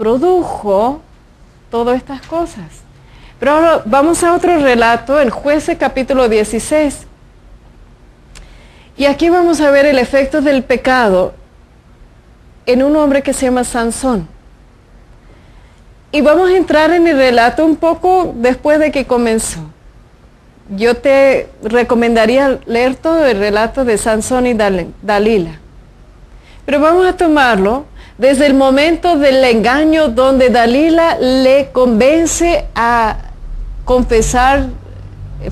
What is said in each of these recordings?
produjo todas estas cosas. Pero ahora vamos a otro relato, el Jueces capítulo 16. Y aquí vamos a ver el efecto del pecado en un hombre que se llama Sansón. Y vamos a entrar en el relato un poco después de que comenzó. Yo te recomendaría leer todo el relato de Sansón y Dalila. Pero vamos a tomarlo desde el momento del engaño donde Dalila le convence a confesar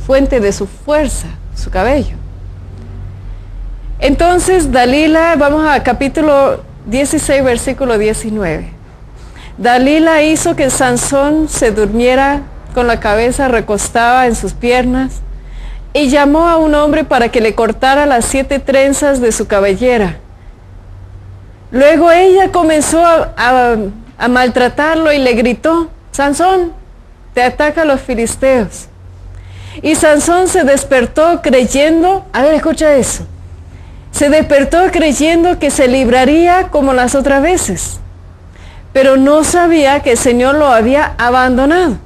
fuente de su fuerza, su cabello. Entonces Dalila, vamos a capítulo 16, versículo 19. Dalila hizo que Sansón se durmiera con la cabeza recostada en sus piernas y llamó a un hombre para que le cortara las 7 trenzas de su cabellera. Luego ella comenzó a maltratarlo y le gritó: Sansón, te atacan los filisteos. Y Sansón se despertó creyendo, a ver, escucha eso, se despertó creyendo que se libraría como las otras veces, pero no sabía que el Señor lo había abandonado.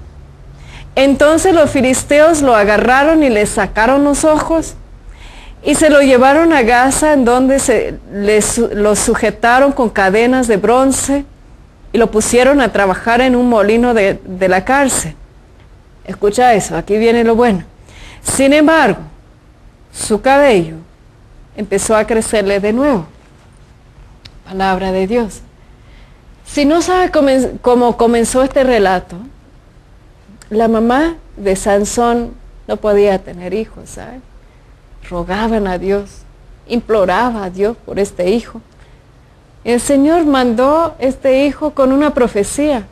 Entonces los filisteos lo agarraron y le sacaron los ojos y se lo llevaron a Gaza, en donde lo sujetaron con cadenas de bronce y lo pusieron a trabajar en un molino de la cárcel. Escucha eso, aquí viene lo bueno. Sin embargo, su cabello empezó a crecerle de nuevo. Palabra de Dios. Si no sabe cómo comenzó este relato, la mamá de Sansón no podía tener hijos, ¿sabes? Rogaban a Dios, imploraba a Dios por este hijo. El Señor mandó este hijo con una profecía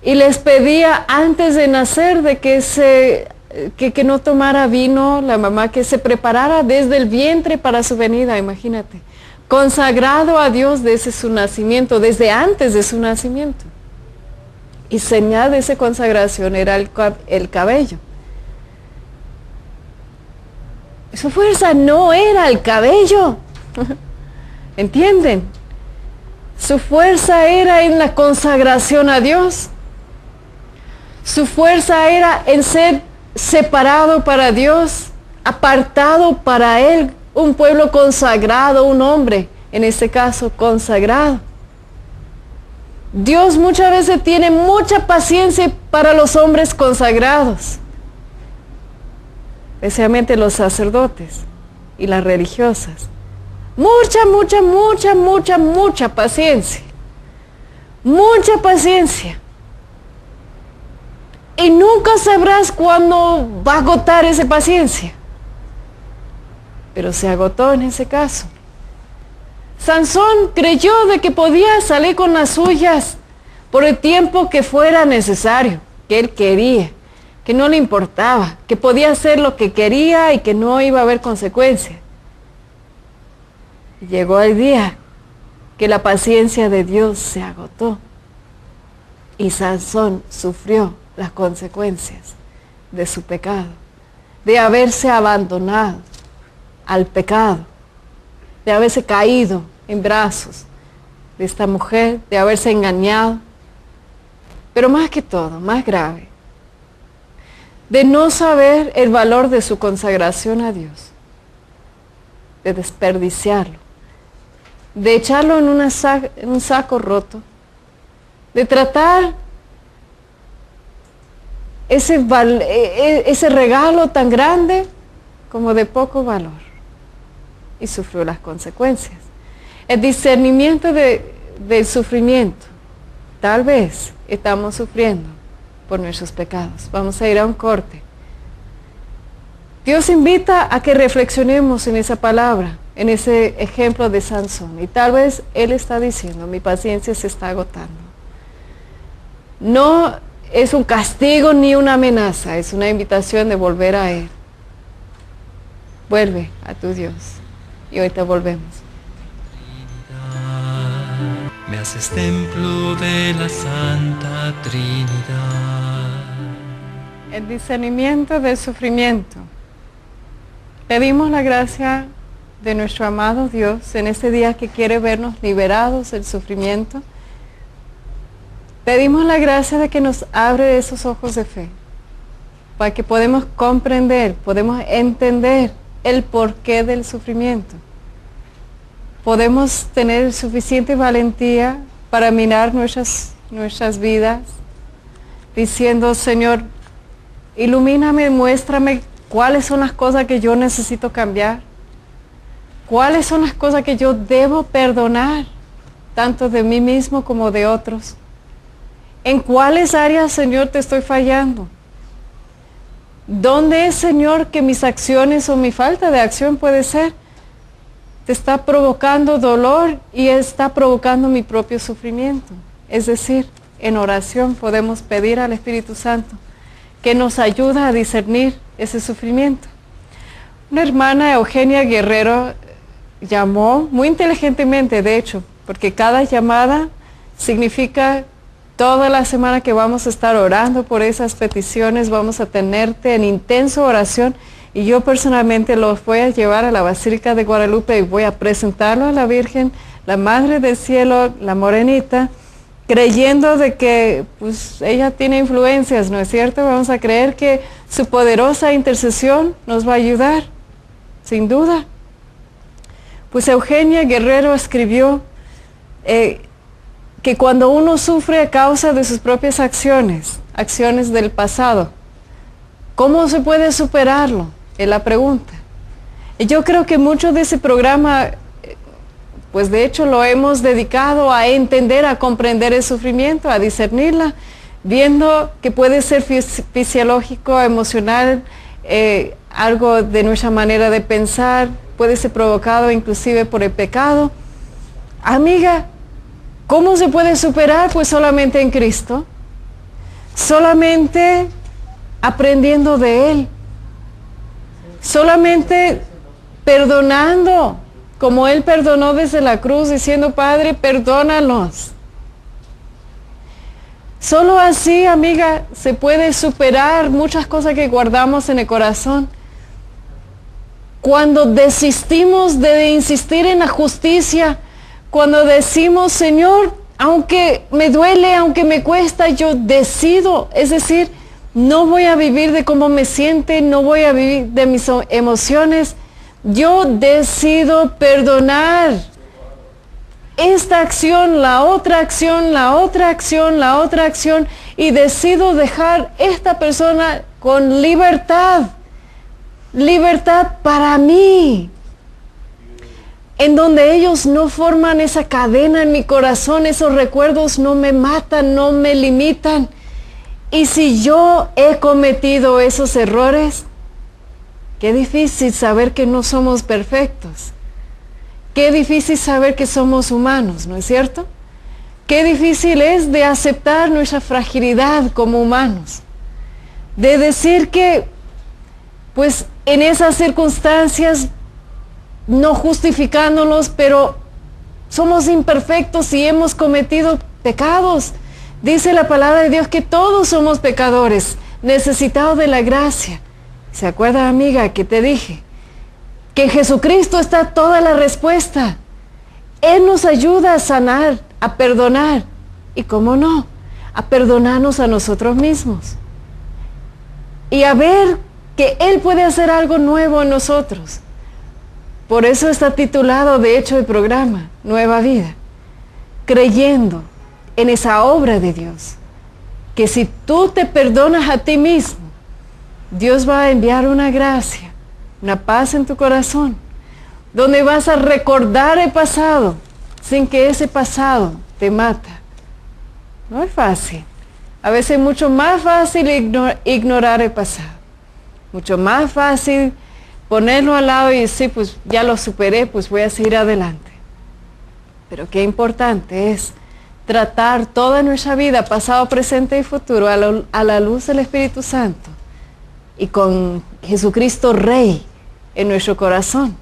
y les pedía antes de nacer de que no tomara vino la mamá, que se preparara desde el vientre para su venida, imagínate, consagrado a Dios desde su nacimiento, desde antes de su nacimiento. Y señal de esa consagración era el cabello. Su fuerza no era el cabello. ¿Entienden? Su fuerza era en la consagración a Dios. Su fuerza era en ser separado para Dios, apartado para Él, un pueblo consagrado, un hombre, en este caso, consagrado. Dios muchas veces tiene mucha paciencia para los hombres consagrados, especialmente los sacerdotes y las religiosas. Mucha paciencia. Mucha paciencia. Y nunca sabrás cuándo va a agotar esa paciencia. Pero se agotó en ese caso. Sansón creyó de que podía salir con las suyas por el tiempo que fuera necesario, que él quería, que no le importaba, que podía hacer lo que quería y que no iba a haber consecuencias. Y llegó el día que la paciencia de Dios se agotó y Sansón sufrió las consecuencias de su pecado, de haberse abandonado al pecado, de haberse caído en brazos de esta mujer, de haberse engañado, pero más que todo, más grave, de no saber el valor de su consagración a Dios, de desperdiciarlo, de echarlo en un saco roto, de tratar ese regalo tan grande como de poco valor, y sufrió las consecuencias. El discernimiento del sufrimiento. Tal vez estamos sufriendo por nuestros pecados. Vamos a ir a un corte. Dios invita a que reflexionemos en esa palabra, en ese ejemplo de Sansón. Y tal vez Él está diciendo, mi paciencia se está agotando. No es un castigo ni una amenaza, es una invitación de volver a Él. Vuelve a tu Dios. Y ahorita volvemos. Me haces templo de la Santa Trinidad. El discernimiento del sufrimiento. Pedimos la gracia de nuestro amado Dios en este día que quiere vernos liberados del sufrimiento, Pedimos la gracia de que nos abre esos ojos de fe, para que podamos comprender, podemos entender el porqué del sufrimiento. Podemos tener suficiente valentía para mirar nuestras vidas, diciendo, Señor, ilumíname, muéstrame cuáles son las cosas que yo necesito cambiar, cuáles son las cosas que yo debo perdonar, tanto de mí mismo como de otros. ¿En cuáles áreas, Señor, te estoy fallando? ¿Dónde es, Señor, que mis acciones o mi falta de acción puede ser? Te está provocando dolor y está provocando mi propio sufrimiento. Es decir, en oración podemos pedir al Espíritu Santo que nos ayude a discernir ese sufrimiento. Una hermana, Eugenia Guerrero, llamó muy inteligentemente, de hecho, porque cada llamada significa toda la semana que vamos a estar orando por esas peticiones, vamos a tenerte en intensa oración, y yo personalmente los voy a llevar a la Basílica de Guadalupe y voy a presentarlo a la Virgen, la Madre del Cielo, la Morenita, creyendo de que pues ella tiene influencias, ¿no es cierto? Vamos a creer que su poderosa intercesión nos va a ayudar, sin duda. Pues Eugenia Guerrero escribió que cuando uno sufre a causa de sus propias acciones del pasado, ¿cómo se puede superarlo? Es la pregunta. Y yo creo que mucho de ese programa, pues de hecho lo hemos dedicado a entender, a comprender el sufrimiento, a discernirla, viendo que puede ser fisiológico, emocional, algo de nuestra manera de pensar, puede ser provocado inclusive por el pecado. Amiga, ¿cómo se puede superar? Pues solamente en Cristo, solamente aprendiendo de Él, solamente perdonando, como Él perdonó desde la cruz, diciendo, Padre, perdónalos. Solo así, amiga, se puede superar muchas cosas que guardamos en el corazón. Cuando desistimos de insistir en la justicia, cuando decimos, Señor, aunque me duele, aunque me cuesta, yo decido, es decir, no voy a vivir de cómo me siente, no voy a vivir de mis emociones, yo decido perdonar esta acción, la otra acción, la otra acción, la otra acción, y decido dejar esta persona con libertad, libertad para mí, en donde ellos no forman esa cadena en mi corazón, esos recuerdos no me matan, no me limitan. Y si yo he cometido esos errores, qué difícil saber que no somos perfectos. Qué difícil saber que somos humanos, ¿no es cierto? Qué difícil es de aceptar nuestra fragilidad como humanos. De decir que, pues, en esas circunstancias, no justificándonos, pero somos imperfectos y hemos cometido pecados. Dice la palabra de Dios que todos somos pecadores, necesitados de la gracia. ¿Se acuerda, amiga, que te dije? Que en Jesucristo está toda la respuesta. Él nos ayuda a sanar, a perdonar. Y cómo no, a perdonarnos a nosotros mismos. Y a ver que Él puede hacer algo nuevo en nosotros. Por eso está titulado, de hecho, el programa, Nueva Vida. Creyendo en esa obra de Dios. Que si tú te perdonas a ti mismo, Dios va a enviar una gracia, una paz en tu corazón, donde vas a recordar el pasado, sin que ese pasado te mata. No es fácil. A veces es mucho más fácil ignorar el pasado. Mucho más fácil ponerlo al lado y decir, pues ya lo superé, pues voy a seguir adelante. Pero qué importante es tratar toda nuestra vida, pasado, presente y futuro, a la luz del Espíritu Santo y con Jesucristo Rey en nuestro corazón.